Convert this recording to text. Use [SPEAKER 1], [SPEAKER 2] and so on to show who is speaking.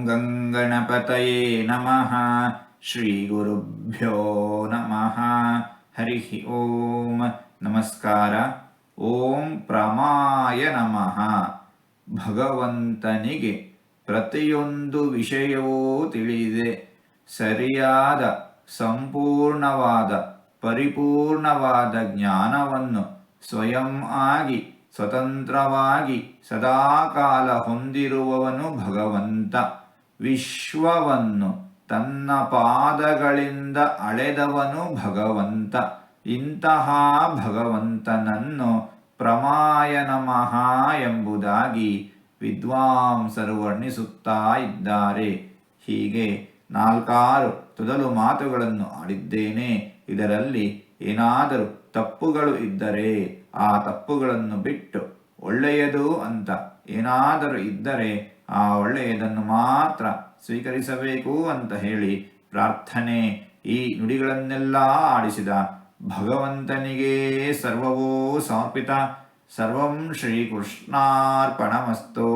[SPEAKER 1] ಗಂಗಣಪತಯೇ ನಮಃ. ಶ್ರೀ ಗುರುಭ್ಯೋ ನಮಃ. ಹರಿ ಓಂ. ನಮಸ್ಕಾರ. ಓಂ ಪ್ರಮಾಯ ನಮಃ. ಭಗವಂತನಿಗೆ ಪ್ರತಿಯೊಂದು ವಿಷಯವೂ ತಿಳಿದಿದೆ. ಸರಿಯಾದ, ಸಂಪೂರ್ಣವಾದ, ಪರಿಪೂರ್ಣವಾದ ಜ್ಞಾನವನ್ನು ಸ್ವಯಂ ಆಗಿ ಸ್ವತಂತ್ರವಾಗಿ ಸದಾಕಾಲ ಹೊಂದಿರುವವನು ಭಗವಂತ. ವಿಶ್ವವನ್ನು ತನ್ನ ಪಾದಗಳಿಂದ ಅಳೆದವನು ಭಗವಂತ. ಇಂತಹ ಭಗವಂತನನ್ನು ಪ್ರಮಾಯ ನಮಃ ಎಂಬುದಾಗಿ ವಿದ್ವಾಂಸರು ವರ್ಣಿಸುತ್ತಾ ಇದ್ದಾರೆ. ಹೀಗೆ 4 ತೊದಲು ಮಾತುಗಳನ್ನು ಆಡಿದ್ದೇನೆ. ಇದರಲ್ಲಿ ಏನಾದರೂ ತಪ್ಪುಗಳು ಇದ್ದರೆ ಆ ತಪ್ಪುಗಳನ್ನು ಬಿಟ್ಟು ಒಳ್ಳೆಯದು ಅಂತ ಏನಾದರೂ ಇದ್ದರೆ ಆ ಒಳ್ಳೆಯದನ್ನು ಮಾತ್ರ ಸ್ವೀಕರಿಸಬೇಕು ಅಂತ ಹೇಳಿ ಪ್ರಾರ್ಥನೆ. ಈ ನುಡಿಗಳನ್ನೆಲ್ಲ ಆಡಿಸಿದ ಭಗವಂತನಿಗೇ ಸರ್ವವೂ ಸಮರ್ಪಿತ. ಸರ್ವಂ ಶ್ರೀಕೃಷ್ಣಾರ್ಪಣಮಸ್ತು.